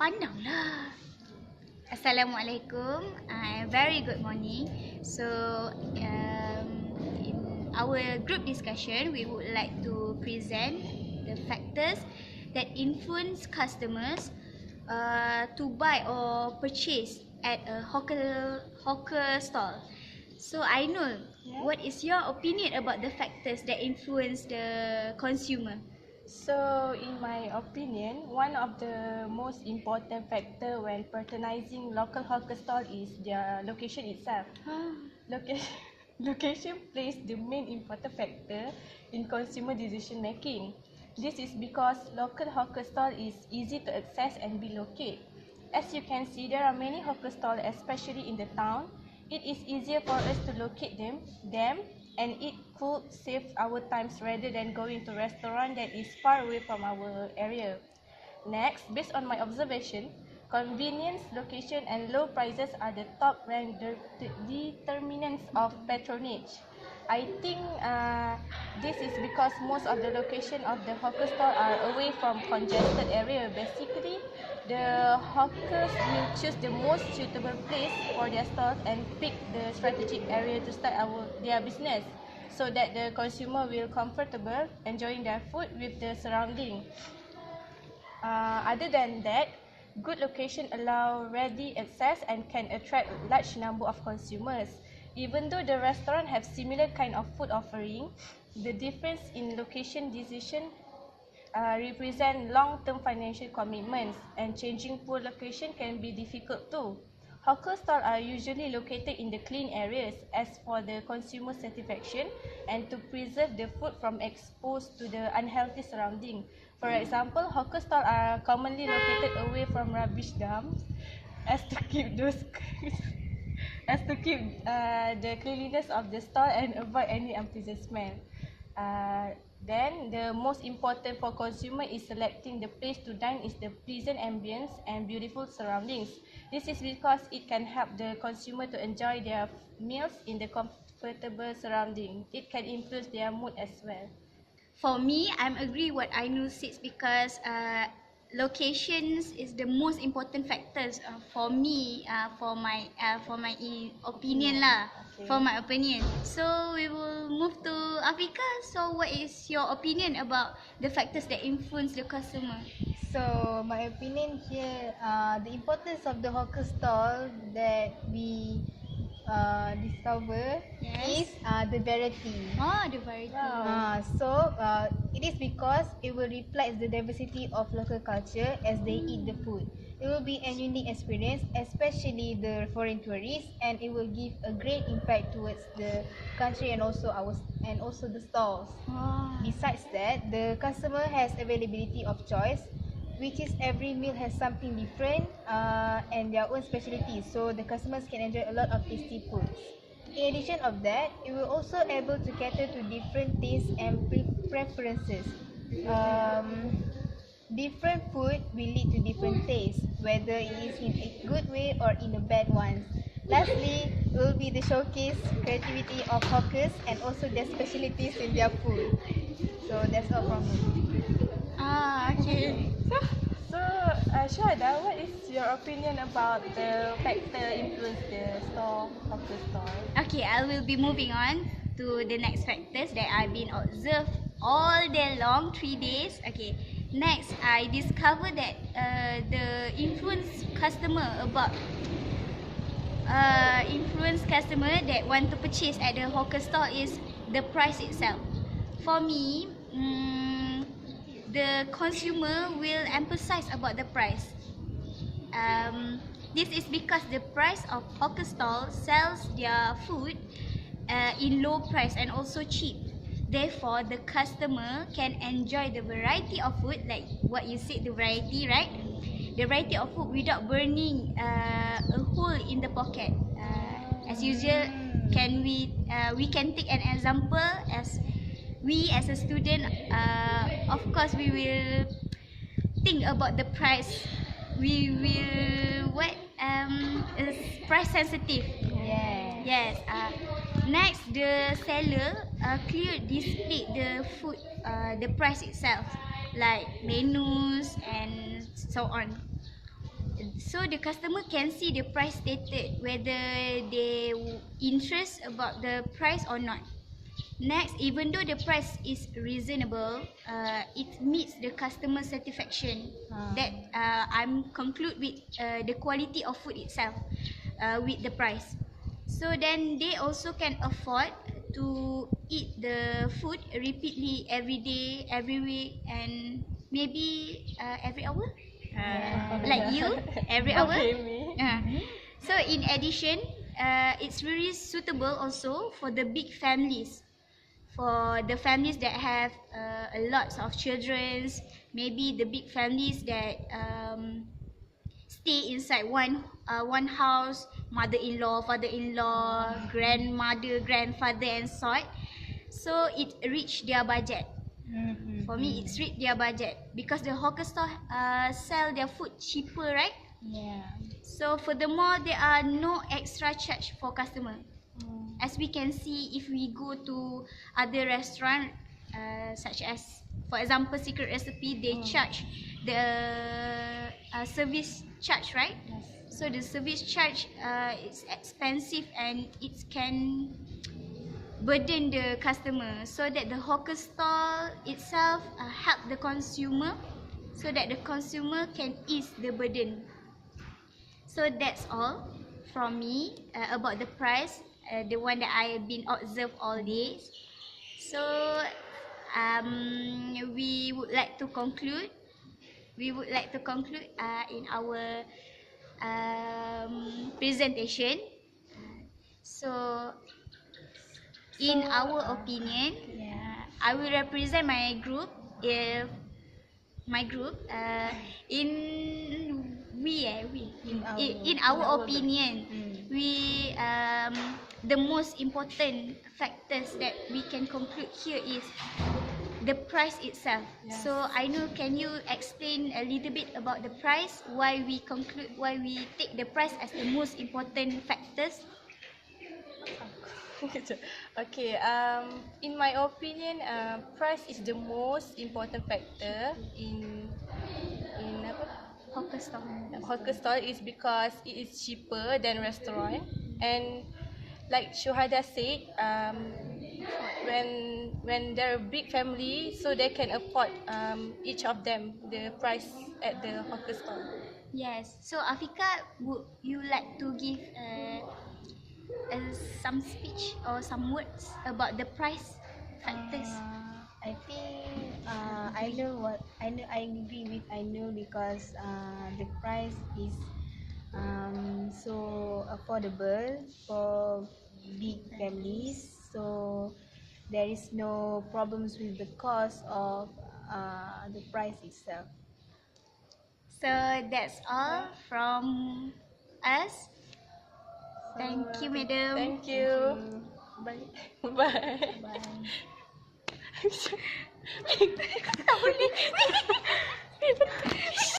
Pandang lah. Assalamualaikum. Very good morning. So, in our group discussion, we would like to present the factors that influence customers to buy or purchase at a hawker stall. So, Ainul, what is your opinion about the factors that influence the consumer? So, in my opinion, one of the most important factor when patronizing local hawker stall is their location itself. Location plays the main important factor in consumer decision making. This is because local hawker stall is easy to access and be located. As you can see, there are many hawker stalls, especially in the town. It is easier for us to locate them and it could save our times rather than going to restaurant that is far away from our area. Next, based on my observation, convenience, location and low prices are the top ranked determinants of patronage. I think this is because most of the location of the hawker stall are away from congested area. Basically, the hawkers will choose the most suitable place for their stalls and pick the strategic area to start their business, so that the consumer will comfortable enjoying their food with the surrounding. Other than that, good location allow ready access and can attract large number of consumers. Even though the restaurant have similar kind of food offering, the difference in location decision represent long-term financial commitments, and changing poor location can be difficult too. Hawker stalls are usually located in the clean areas as for the consumer satisfaction and to preserve the food from exposed to the unhealthy surrounding. For example, hawker stalls are commonly located away from rubbish dumps as to keep the cleanliness of the stall and avoid any unpleasant smell. Then the most important for consumer is selecting the place to dine is the pleasant ambience and beautiful surroundings. This is because it can help the consumer to enjoy their meals in the comfortable surrounding. It can influence their mood as well. For me, I'm agree what Ainul says because locations is the most important factors for me, for my opinion lah. Okay. For my opinion. So we will move to Afrika. So what is your opinion about the factors that influence the customer? So my opinion here, the importance of the hawker stall that we discover is the variety. The variety. It is because it will reflect the diversity of local culture as they eat the food. It will be a unique experience, especially the foreign tourists, and it will give a great impact towards the country and also the stalls. Besides that, the customer has availability of choice, which is every meal has something different and their own specialties, so the customers can enjoy a lot of tasty foods. In addition of that, it will also able to cater to different tastes and preferences. Different food will lead to different tastes, whether it is in a good way or in a bad one. Lastly, it will be the showcase creativity of hawkers and also their specialties in their food. So that's all from me. Okay. So, Syahada, what is your opinion about the factor influence the hawker stall? Okay, I will be moving on to the next factors that I've been observed all day long, 3 days. Okay, next I discovered that the influence customer that want to purchase at the hawker stall is the price itself. For me, the consumer will emphasize about the price. This is because the price of hawker stall sells their food in low price and also cheap. Therefore, the customer can enjoy the variety of food, like what you said, the variety, right? The variety of food without burning a hole in the pocket. As usual, we can take an example as we as a student, of course we will think about the price. We will is price sensitive. Yes. Next, the seller clear display the food, the price itself, like menus and so on. so the customer can see the price stated whether they interest about the price or not. Next, even though the price is reasonable, it meets the customer satisfaction. That I'm conclude with the quality of food itself with the price. So then they also can afford to eat the food repeatedly every day, every week, and maybe every hour. Like you, every hour. Okay, me. So in addition, it's really suitable also for the big families. For the families that have a lot of children, maybe the big families that stay inside one house, mother-in-law, father-in-law, grandmother, grandfather, and so it reach their budget. For me, it's reach their budget because the hawker store sell their food cheaper, right? Yeah. So furthermore, there are no extra charge for customer. As we can see, if we go to other restaurant, such as, for example, Secret Recipe, they charge the service charge, right? Yes. So the service charge is expensive and it can burden the customer. So that the hawker stall itself help the consumer, so that the consumer can ease the burden. So that's all from me about the price, the one that I have been observed all days. So we would like to conclude. In our presentation. So in our opinion, I will represent my group. If my group, in our opinion, we the most important factors that we can conclude here is the price itself. So I know, can you explain a little bit about the price, why we take the price as the most important factors? Okay, in my opinion, price is the most important factor in apa? Hawker store. Hawker store is because it is cheaper than restaurant, and like Shuhada said, when they're a big family, so they can afford each of them the price at the hawker store. Yes. So Afika, would you like to give some speech or some words about the price factors? I think I agree with because the price is so affordable for big families, so there is no problems with the cost of the price itself. So that's all from us. Thank you, madam. Thank you. Bye. Bye. Bye. Tak boleh.